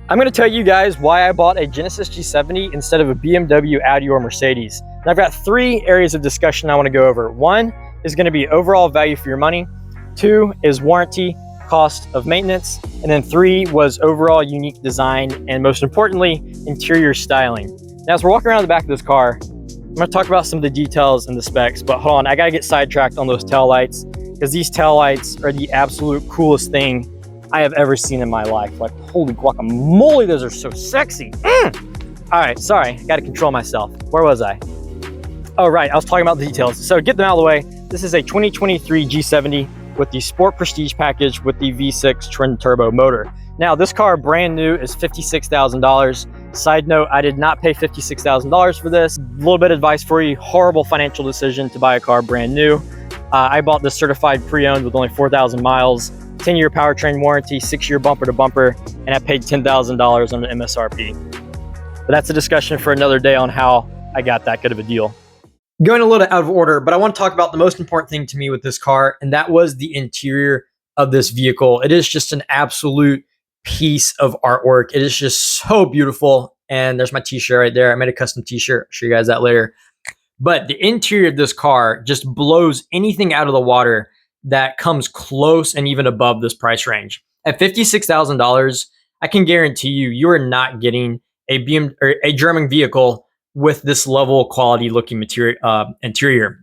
I'm going to tell you guys why I bought a Genesis G70 instead of a BMW, Audi, or Mercedes. And I've got 3 areas of discussion I want to go over. 1 is going to be overall value for your money. 2 is warranty, cost of maintenance. And then 3 was overall unique design, and most importantly, interior styling. Now, as we're walking around the back of this car, I'm going to talk about some of the details and the specs, but hold on, I got to get sidetracked on those taillights, because these taillights are the absolute coolest thing I have ever seen in my life. Like, holy guacamole, those are so sexy. All right, sorry, got to control myself. Where was I? Oh, right, I was talking about the details. So get them out of the way. This is a 2023 G70 with the Sport Prestige package with the V6 twin turbo motor. Now, this car brand new is $56,000. Side note, I did not pay $56,000 for this. A little bit of advice for you: horrible financial decision to buy a car brand new. I bought this certified pre-owned with only 4,000 miles. 10-year powertrain warranty, 6-year bumper to bumper, and I paid $10,000 on the MSRP. But that's a discussion for another day on how I got that good of a deal. Going a little out of order, but I want to talk about the most important thing to me with this car, and that was the interior of this vehicle. It is just an absolute piece of artwork. It is just so beautiful. And there's my t-shirt right there. I made a custom t-shirt. I'll show you guys that later. But the interior of this car just blows anything out of the water that comes close and even above this price range. At $56,000, I can guarantee you are not getting a or a German vehicle with this level of quality looking interior.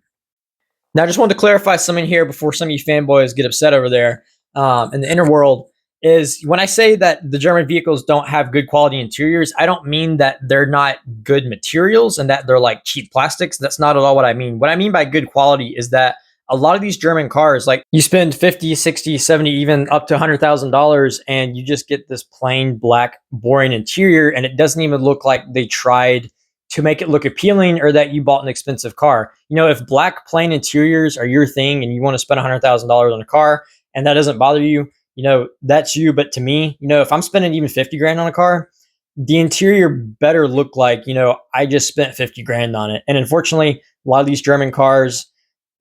Now, I just wanted to clarify something here before some of you fanboys get upset over there in the inner world. Is when I say that the German vehicles don't have good quality interiors, I don't mean that they're not good materials and that they're like cheap plastics. That's not at all what I mean. What I mean by good quality is that a lot of these German cars, like, you spend 50, 60, 70, even up to $100,000, and you just get this plain black, boring interior, and it doesn't even look like they tried to make it look appealing or that you bought an expensive car. You know, if black plain interiors are your thing and you want to spend $100,000 on a car and that doesn't bother you, you know, that's you. But to me, you know, if I'm spending even 50 grand on a car, the interior better look like, you know, I just spent 50 grand on it. And unfortunately, a lot of these German cars,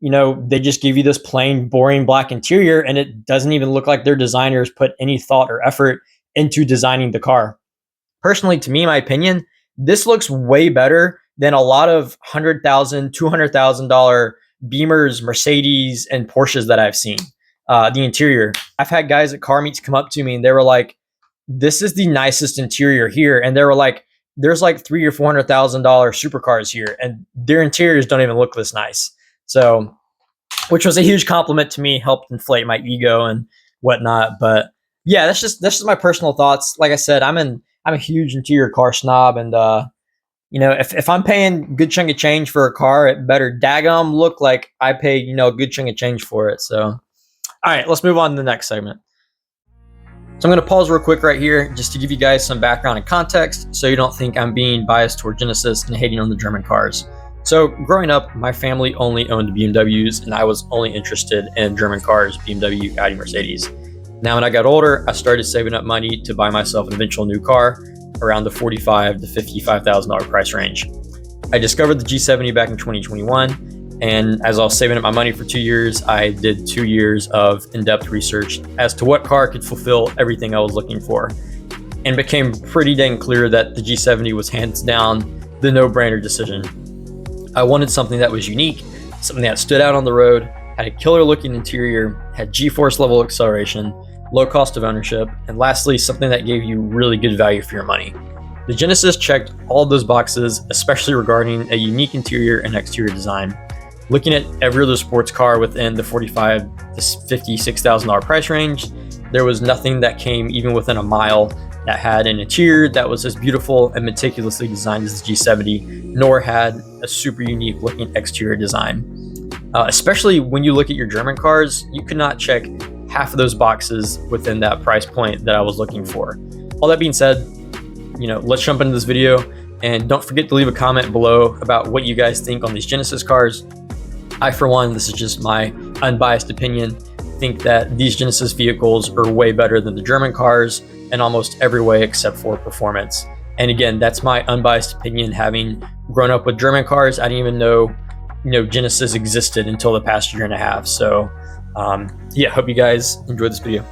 you know, they just give you this plain, boring black interior, and it doesn't even look like their designers put any thought or effort into designing the car. Personally, to me, my opinion, this looks way better than a lot of $100,000, $200,000 Beamers, Mercedes, and Porsches that I've seen. The interior. I've had guys at car meets come up to me and they were like, "This is the nicest interior here," and they were like, "There's like $300,000 or $400,000 supercars here, and their interiors don't even look this nice." So, which was a huge compliment to me, helped inflate my ego and whatnot. But yeah, that's just my personal thoughts. Like I said, I'm a huge interior car snob, and you know, if I'm paying a good chunk of change for a car, it better daggum look like I paid, you know, a good chunk of change for it. So, all right, let's move on to the next segment. So I'm going to pause real quick right here just to give you guys some background and context so you don't think I'm being biased toward Genesis and hating on the German cars. So growing up, my family only owned BMWs, and I was only interested in German cars, BMW, Audi, Mercedes. Now, when I got older, I started saving up money to buy myself an eventual new car around the $45,000 to $55,000 price range. I discovered the G70 back in 2021, and as I was saving up my money for 2 years, I did 2 years of in-depth research as to what car could fulfill everything I was looking for, and became pretty dang clear that the G70 was hands down the no-brainer decision. I wanted something that was unique, something that stood out on the road, had a killer looking interior, had G-force level acceleration, low cost of ownership, and lastly, something that gave you really good value for your money. The Genesis checked all of those boxes, especially regarding a unique interior and exterior design. Looking at every other sports car within the $45,000 to $56,000 price range, there was nothing that came even within a mile that had an interior that was as beautiful and meticulously designed as the G70, nor had a super unique looking exterior design. Especially when you look at your German cars, you could not check half of those boxes within that price point that I was looking for. All that being said, you know, let's jump into this video, and don't forget to leave a comment below about what you guys think on these Genesis cars. I, for one, this is just my unbiased opinion, think that these Genesis vehicles are way better than the German cars in almost every way except for performance. And again, that's my unbiased opinion, having grown up with German cars. I didn't even know, you know, Genesis existed until the past year and a half. So yeah, hope you guys enjoyed this video.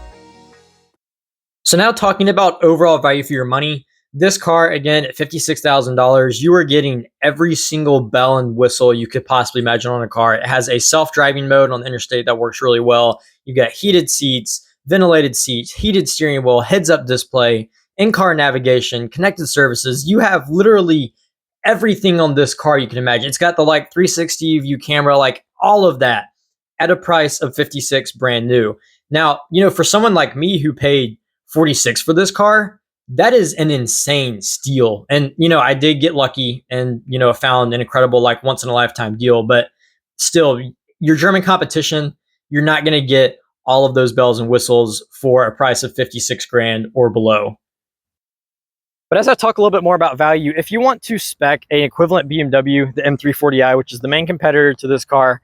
So now talking about overall value for your money, this car again at $56,000, you are getting every single bell and whistle you could possibly imagine on a car. It has a self-driving mode on the interstate that works really well. You've got heated seats, ventilated seats, heated steering wheel, heads-up display, in-car navigation, connected services. You have literally everything on this car you can imagine. It's got the like 360 view camera, like all of that at a price of 56 brand new. Now, for someone like me who paid 46 for this car, that is an insane steal. And I did get lucky and found an incredible like once in a lifetime deal, but still your German competition, you're not going to get all of those bells and whistles for a price of 56 grand or below. But as I talk a little bit more about value, if you want to spec an equivalent BMW, the M340i, which is the main competitor to this car,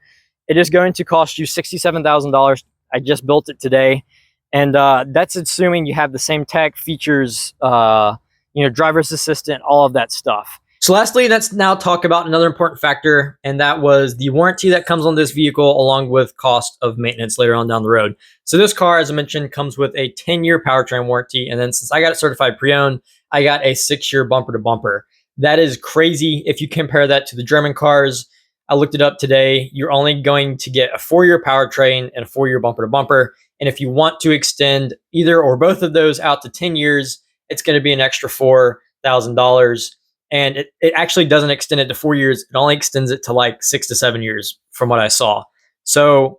it is going to cost you $67,000. I just built it today. And that's assuming you have the same tech features, driver's assistant, all of that stuff. So lastly, let's now talk about another important factor, and that was the warranty that comes on this vehicle along with cost of maintenance later on down the road. So this car, as I mentioned, comes with a 10-year powertrain warranty. And then since I got it certified pre-owned, I got a 6-year bumper to bumper. That is crazy. If you compare that to the German cars, I looked it up today. You're only going to get a 4-year powertrain and a 4-year bumper to bumper. And if you want to extend either or both of those out to 10 years, it's going to be an extra $4,000. And it actually doesn't extend it to 4 years. It only extends it to like 6 to 7 years from what I saw. So,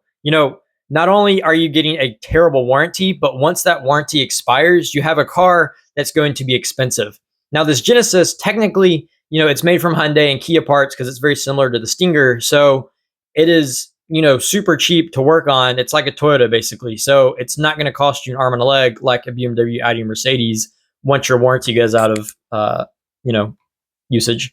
not only are you getting a terrible warranty, but once that warranty expires, you have a car that's going to be expensive. Now, this Genesis, technically, it's made from Hyundai and Kia parts because it's very similar to the Stinger. So it is, super cheap to work on. It's like a Toyota, basically. So it's not going to cost you an arm and a leg like a BMW, Audi, Mercedes once your warranty goes out of, usage.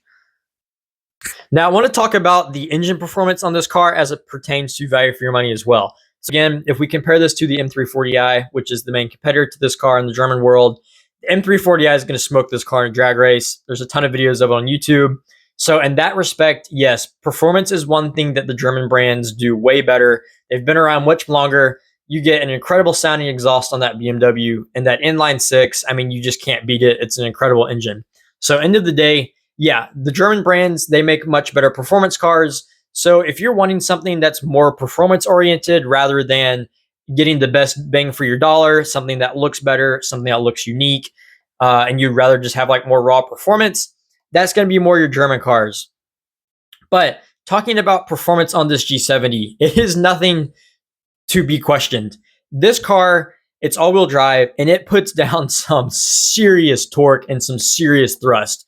Now, I want to talk about the engine performance on this car as it pertains to value for your money as well. So again, if we compare this to the M340i, which is the main competitor to this car in the German world, the M340i is going to smoke this car in a drag race. There's a ton of videos of it on YouTube. So in that respect, yes, performance is one thing that the German brands do way better. They've been around much longer. You get an incredible sounding exhaust on that BMW, and that inline six, I mean, you just can't beat it. It's an incredible engine. So end of the day, yeah, the German brands, they make much better performance cars. So if you're wanting something that's more performance oriented rather than getting the best bang for your dollar, something that looks better, something that looks unique, and you'd rather just have like more raw performance, that's going to be more your German cars. But talking about performance on this G70, it is nothing to be questioned. This car, it's all-wheel drive, and it puts down some serious torque and some serious thrust.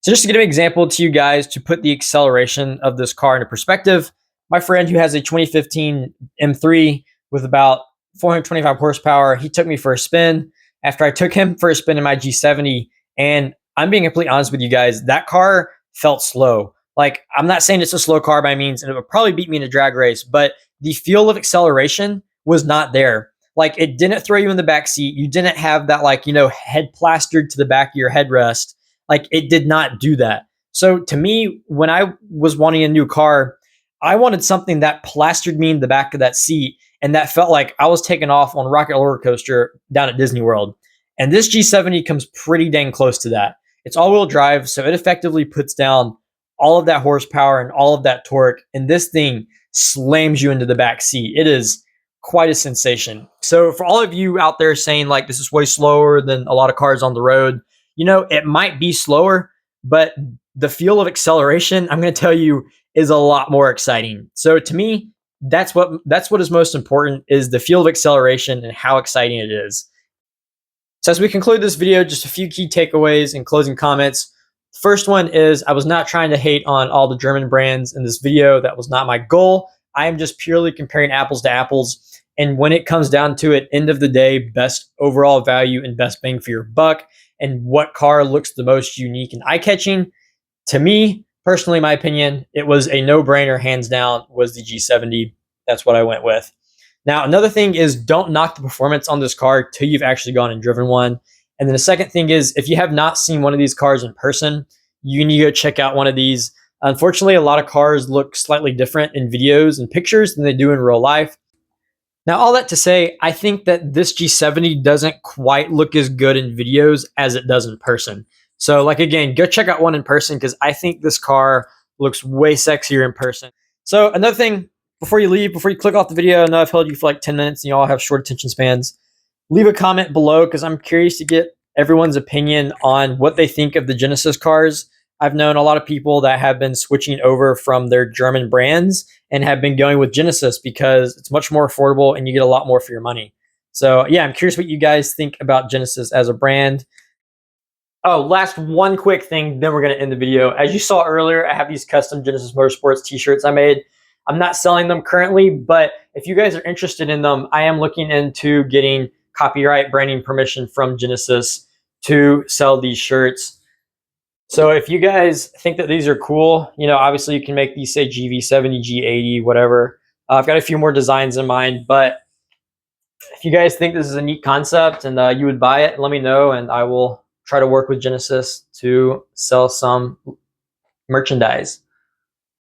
So just to give an example to you guys to put the acceleration of this car into perspective, my friend who has a 2015 M3 with about 425 horsepower, he took me for a spin after I took him for a spin in my G70. And I'm being completely honest with you guys, that car felt slow. Like, I'm not saying it's a slow car by means, and it would probably beat me in a drag race, but the feel of acceleration was not there. Like, it didn't throw you in the back seat. You didn't have that, like, head plastered to the back of your headrest. Like, it did not do that. So to me, when I was wanting a new car, I wanted something that plastered me in the back of that seat and that felt like I was taking off on Rocket Roller Coaster down at Disney World. And this G70 comes pretty dang close to that. It's all-wheel drive, so it effectively puts down all of that horsepower and all of that torque, and this thing slams you into the back seat. It is quite a sensation. So for all of you out there saying like this is way slower than a lot of cars on the road, it might be slower, but the feel of acceleration, I'm going to tell you, is a lot more exciting. So to me, that's what is most important, is the feel of acceleration and how exciting it is. So as we conclude this video, just a few key takeaways and closing comments. First one is, I was not trying to hate on all the German brands in this video. That was not my goal. I am just purely comparing apples to apples. And when it comes down to it, end of the day, best overall value and best bang for your buck, and what car looks the most unique and eye-catching, to me, personally, my opinion, it was a no-brainer, hands down, was the G70. That's what I went with. Now, another thing is, don't knock the performance on this car till you've actually gone and driven one. And then the second thing is, if you have not seen one of these cars in person, you need to go check out one of these. Unfortunately, a lot of cars look slightly different in videos and pictures than they do in real life. Now, all that to say, I think that this G70 doesn't quite look as good in videos as it does in person. So, like, again, go check out one in person because I think this car looks way sexier in person. So, another thing before you leave, before you click off the video, I know I've held you for like 10 minutes and you all have short attention spans. Leave a comment below because I'm curious to get everyone's opinion on what they think of the Genesis cars. I've known a lot of people that have been switching over from their German brands and have been going with Genesis because it's much more affordable and you get a lot more for your money. So yeah, I'm curious what you guys think about Genesis as a brand. Oh, last one quick thing, then we're going to end the video. As you saw earlier, I have these custom Genesis Motorsports t-shirts I made. I'm not selling them currently, but if you guys are interested in them, I am looking into getting copyright branding permission from Genesis to sell these shirts. So if you guys think that these are cool, you know, obviously you can make these say GV70, G80, whatever. I've got a few more designs in mind, but if you guys think this is a neat concept and you would buy it, let me know and I will try to work with Genesis to sell some merchandise.